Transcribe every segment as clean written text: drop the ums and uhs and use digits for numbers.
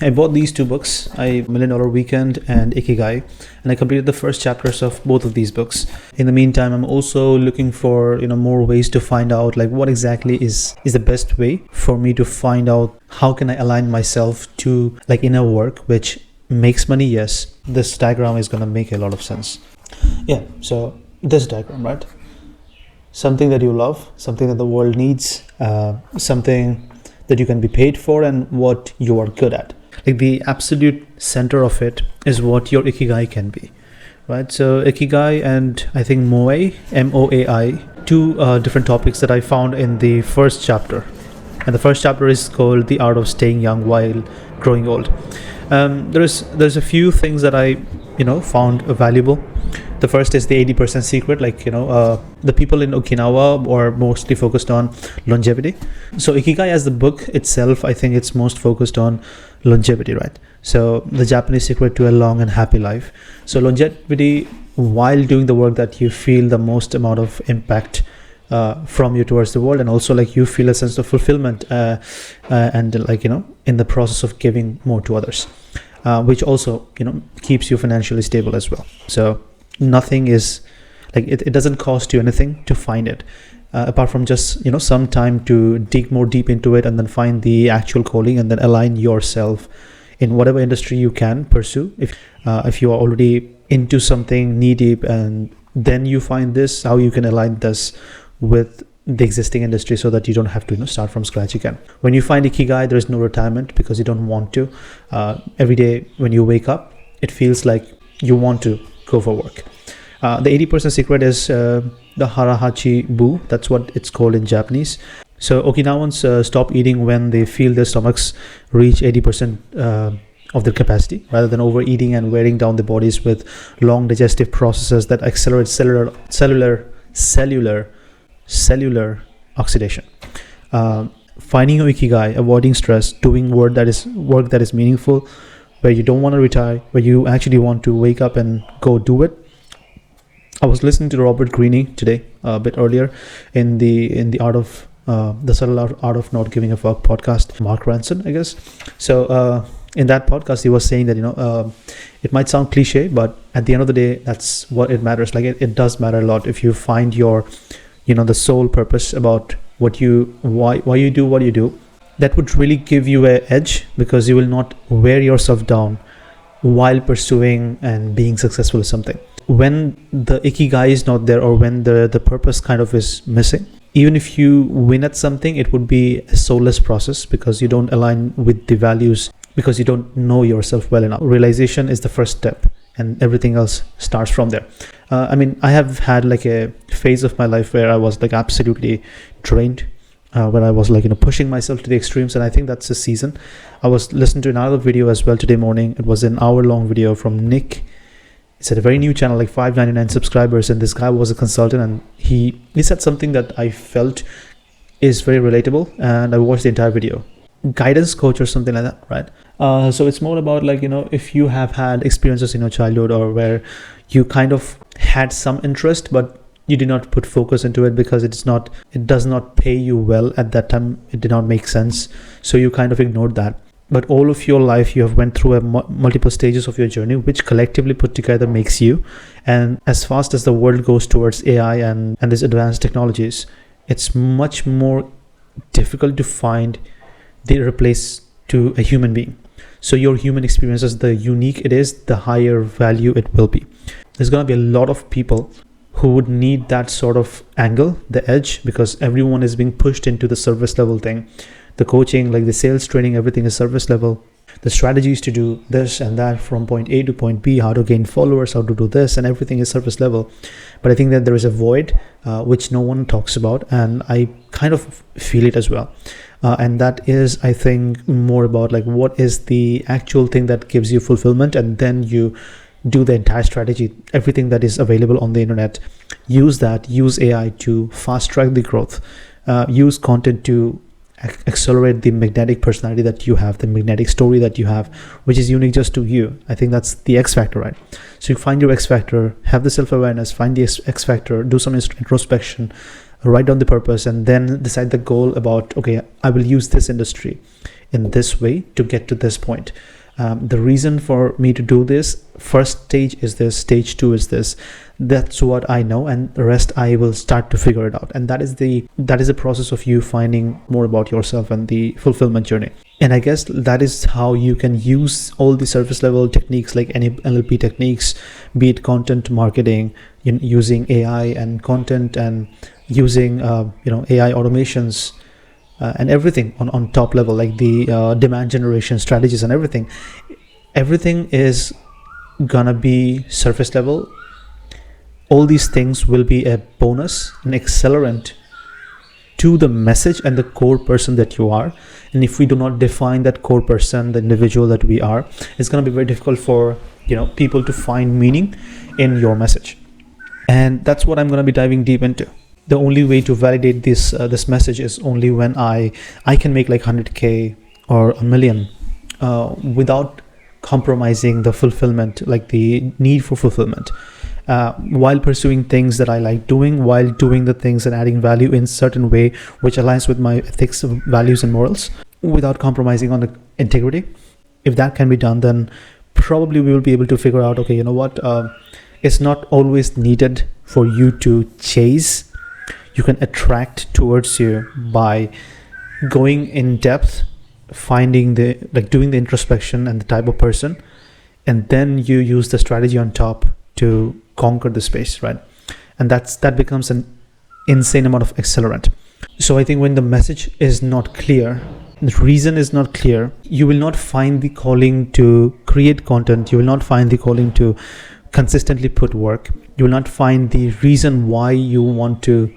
I bought these two books, Million Dollar Weekend and Ikigai, and I completed the first chapters of both of these books. In the meantime, I'm also looking for more ways to find out like what exactly is the best way for me to find out how can I align myself to like inner work which makes money. Yes, this diagram is going to make a lot of sense. Yeah, so this diagram, right? Something that you love, something that the world needs, something that you can be paid for, and what you are good at. Like the absolute center of it is what your Ikigai can be, right? So Ikigai and I think Moai, M-O-A-I, two different topics that I found in the first chapter. And the first chapter is called The Art of Staying Young While Growing Old. There's a few things that I found valuable. The first is the 80% secret, the people in Okinawa are mostly focused on longevity. So Ikigai as the book itself, I think it's most focused on longevity, right? So the Japanese secret to a long and happy life. So longevity while doing the work that you feel the most amount of impact from you towards the world, and also like you feel a sense of fulfillment and in the process of giving more to others, which also keeps you financially stable as well. So nothing is like it doesn't cost you anything to find it, apart from just some time to dig more deep into it and then find the actual calling and then align yourself in whatever industry you can pursue. If you are already into something knee deep, and then you find this, how you can align this with the existing industry so that you don't have to start from scratch again. When you find Ikigai, there is no retirement because you don't want to. Every day when you wake up, it feels like you want to go for work. The 80% secret is the Harahachi Bu. That's what it's called in Japanese. So Okinawans stop eating when they feel their stomachs reach 80% of their capacity, rather than overeating and wearing down the bodies with long digestive processes that accelerate cellular oxidation. Finding your Ikigai, avoiding stress, doing work that is meaningful, where you don't want to retire, where you actually want to wake up and go do it. I was listening to Robert Greene today, a bit earlier, in the art of the subtle art of not giving a fuck podcast. Mark Ranson, I guess. So in that podcast, he was saying that it might sound cliche, but at the end of the day, that's what it matters. Like it does matter a lot if you find your the sole purpose about why you do what you do. That would really give you an edge, because you will not wear yourself down while pursuing and being successful at something. When the Ikigai is not there, or when the purpose kind of is missing, even if you win at something, it would be a soulless process, because you don't align with the values, because you don't know yourself well enough. Realization is the first step, and everything else starts from there. I have had like a phase of my life where I was like absolutely drained, where I was pushing myself to the extremes, and I think that's a season. I was listening to another video as well today morning. It was an hour-long video from Nick. It's at a very new channel, like 599 subscribers, and this guy was a consultant, and he said something that I felt is very relatable, and I watched the entire video. Guidance coach or something like that, right? So it's more about if you have had experiences in your childhood, or where you kind of had some interest but you did not put focus into it because it does not pay you well at that time. It did not make sense, so you kind of ignored that. But all of your life you have went through multiple stages of your journey, which collectively put together makes you. And as fast as the world goes towards AI and these advanced technologies, it's much more difficult to find the replace to a human being. So your human experiences, the unique it is, the higher value it will be. There's going to be a lot of people who would need that sort of angle, the edge, because everyone is being pushed into the service level thing. The coaching, like the sales training, everything is service level. The strategies to do this and that from point A to point B, how to gain followers, how to do this, and everything is surface level. But I think that there is a void which no one talks about, and I kind of feel it as well. And that is, I think, more about like what is the actual thing that gives you fulfillment, and then you do the entire strategy, everything that is available on the internet. Use AI to fast track the growth. Use content to accelerate the magnetic personality that you have, the magnetic story that you have, which is unique just to you. I think that's the X factor, right? So you find your X factor, have the self-awareness, find the X factor, do some introspection, write down the purpose, and then decide the goal about, okay, I will use this industry in this way to get to this point. The reason for me to do this, first stage is this, stage 2 is this. That's what I know, and the rest I will start to figure it out. And that is the process of you finding more about yourself and the fulfillment journey. And I guess that is how you can use all the surface level techniques like any NLP techniques, be it content marketing, using AI and content, and using AI automations, and everything on top level, like the demand generation strategies and everything. Everything is gonna be surface level. All these things will be a bonus, an accelerant to the message and the core person that you are. And if we do not define that core person, the individual that we are, it's going to be very difficult for people to find meaning in your message. And that's what I'm going to be diving deep into. The only way to validate this message is only when I can make like 100K or $1 million without compromising the fulfillment, like the need for fulfillment, while pursuing things that I like doing, while doing the things and adding value in certain way which aligns with my ethics, values and morals, without compromising on the integrity. If that can be done, then probably we will be able to figure out, okay, you know what, it's not always needed for you to chase. You can attract towards you by going in depth, finding doing the introspection and the type of person, and then you use the strategy on top to conquer the space, right? And that becomes an insane amount of accelerant. So I think when the message is not clear, the reason is not clear, you will not find the calling to create content. You will not find the calling to consistently put work. You will not find the reason why you want to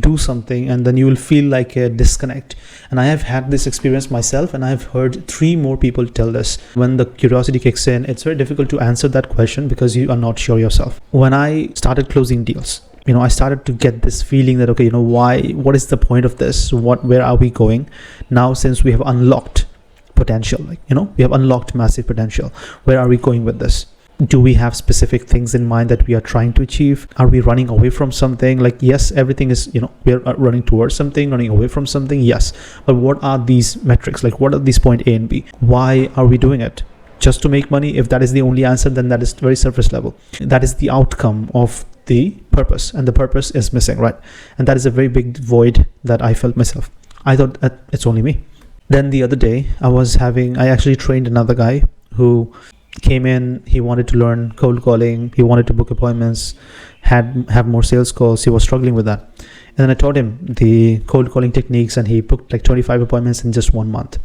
do something, and then you will feel like a disconnect. And I have had this experience myself, and I have heard 3 more people tell this. When the curiosity kicks in, it's very difficult to answer that question because you are not sure yourself. When I started closing deals, I started to get this feeling that, okay, what is the point of this? Where are we going now, since we have unlocked potential? We have unlocked massive potential. Where are we going with this? Do we have specific things in mind that we are trying to achieve? Are we running away from something? Yes, everything is, we are running towards something, running away from something. Yes. But what are these metrics? What are these point A and B? Why are we doing it? Just to make money? If that is the only answer, then that is very surface level. That is the outcome of the purpose, and the purpose is missing, right? And that is a very big void that I felt myself. I thought that it's only me. Then the other day I actually trained another guy who came in. He wanted to learn cold calling. He wanted to book appointments, have more sales calls. He was struggling with that. And then I taught him the cold calling techniques, and he booked 25 appointments in just 1 month.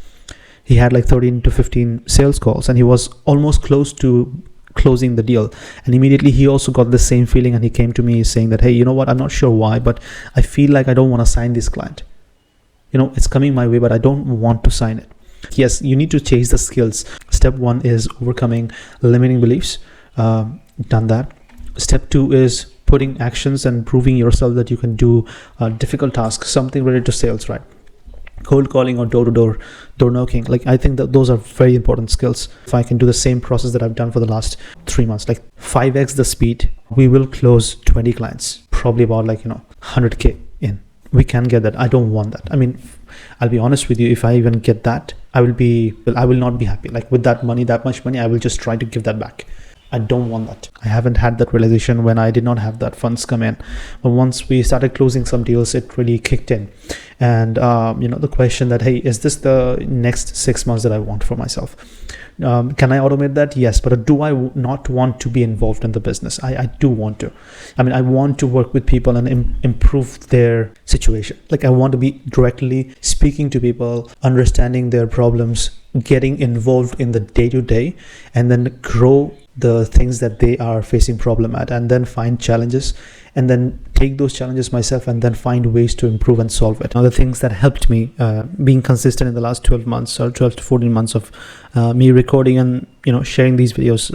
He had 13 to 15 sales calls, and he was almost close to closing the deal. And immediately he also got the same feeling, and he came to me saying that, hey, you know what, I'm not sure why, but I feel like I don't want to sign this client. It's coming my way, but I don't want to sign it. Yes, you need to chase the skills. Step 1 is overcoming limiting beliefs. Done that. Step 2 is putting actions and proving yourself that you can do difficult tasks, something related to sales, right? Cold calling or door knocking. I think that those are very important skills. If I can do the same process that I've done for the last 3 months, 5x the speed, we will close 20 clients, probably about 100K in. We can get that. I don't want that. I'll be honest with you. If I even get that, I will not be happy. With that much money, I will just try to give that back. I don't want that. I haven't had that realization when I did not have that funds come in. But once we started closing some deals, it really kicked in. And, the question that, hey, is this the next 6 months that I want for myself? Can I automate that? Yes. But do I not want to be involved in the business? I do want to. I want to work with people and improve their situation. I want to be directly speaking to people, understanding their problems, getting involved in the day-to-day, and then grow the things that they are facing problem at, and then find challenges, and then take those challenges myself, and then find ways to improve and solve it. Now, the things that helped me being consistent in the last 12 months or 12 to 14 months of me recording and sharing these videos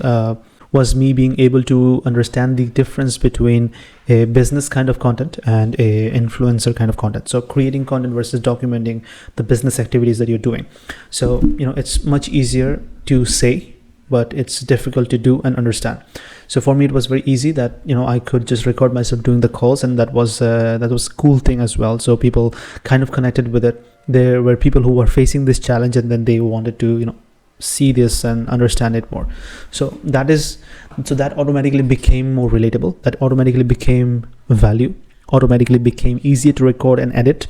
was me being able to understand the difference between a business kind of content and a influencer kind of content. So creating content versus documenting the business activities that you're doing. So it's much easier to say but it's difficult to do and understand. So for me, it was very easy that, you know, I could just record myself doing the calls, and that was a cool thing as well. So people kind of connected with it. There were people who were facing this challenge, and then they wanted to, you know, see this and understand it more. So that automatically became more relatable. That automatically became value. Automatically became easier to record and edit.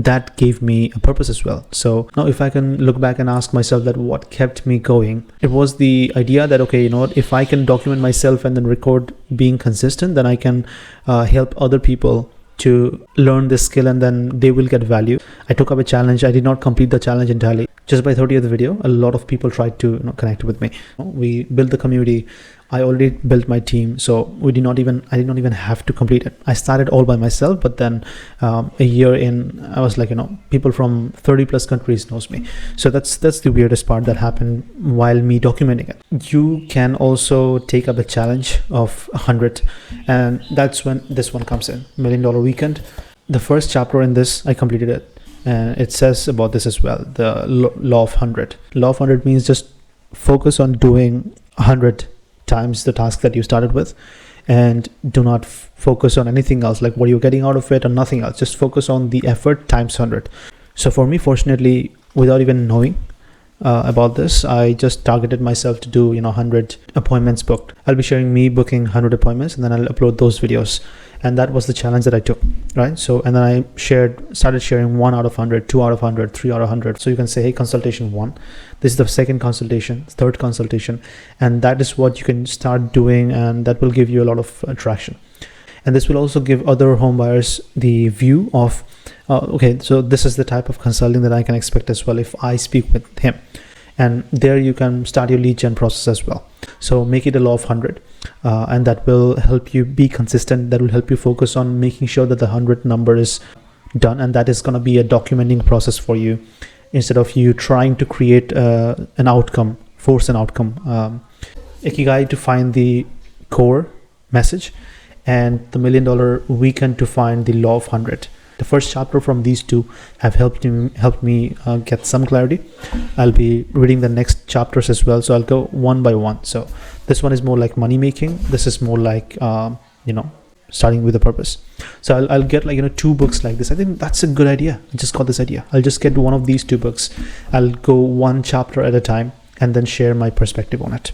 That gave me a purpose as well. So now if I can look back and ask myself that what kept me going, it was the idea that, okay, you know what, if I can document myself and then record being consistent, then I can help other people to learn this skill, and then they will get value. I took up a challenge. I did not complete the challenge entirely. Just by 30th video, a lot of people tried to, you know, connect with me. We built the community. I already built my team, so I did not even have to complete it. I started all by myself, but then a year in, I was like, you know, people from 30 plus countries knows me. So that's the weirdest part that happened while me documenting it. You can also take up a challenge of 100, and that's when this one comes in, $1 Million Weekend. The first chapter in this, I completed it. And it says about this as well, the law of 100. Law of 100 means just focus on doing 100 times the task that you started with, and do not focus on anything else, like what you're getting out of it or nothing else. Just focus on the effort times 100. So for me, fortunately, without even knowing about this, I just targeted myself to do, you know, 100 appointments booked. I'll be sharing me booking 100 appointments, and then I'll upload those videos. And that was the challenge that I took, right? So, and then I started sharing 1 out of 100, 2 out of 100, 3 out of 100. So you can say, hey, consultation 1, this is the second consultation, third consultation, and that is what you can start doing, and that will give you a lot of traction. And this will also give other home buyers the view of, okay, so this is the type of consulting that I can expect as well if I speak with him. And there you can start your lead gen process as well. So make it a law of 100, and that will help you be consistent. That will help you focus on making sure that the 100 number is done, and that is going to be a documenting process for you, instead of you trying to create an outcome, force an outcome. Ikigai to find the core message, and the $1 Million Weekend to find the law of 100. The first chapter from these two have helped me get some clarity. I'll be reading the next chapters as well, so I'll go one by one. So this one is more like money making. This is more like you know, starting with a purpose. So I'll get, like, you know, 2 books like this. I think that's a good idea. I just got this idea. I'll just get one of these 2 books. I'll go 1 chapter at a time and then share my perspective on it.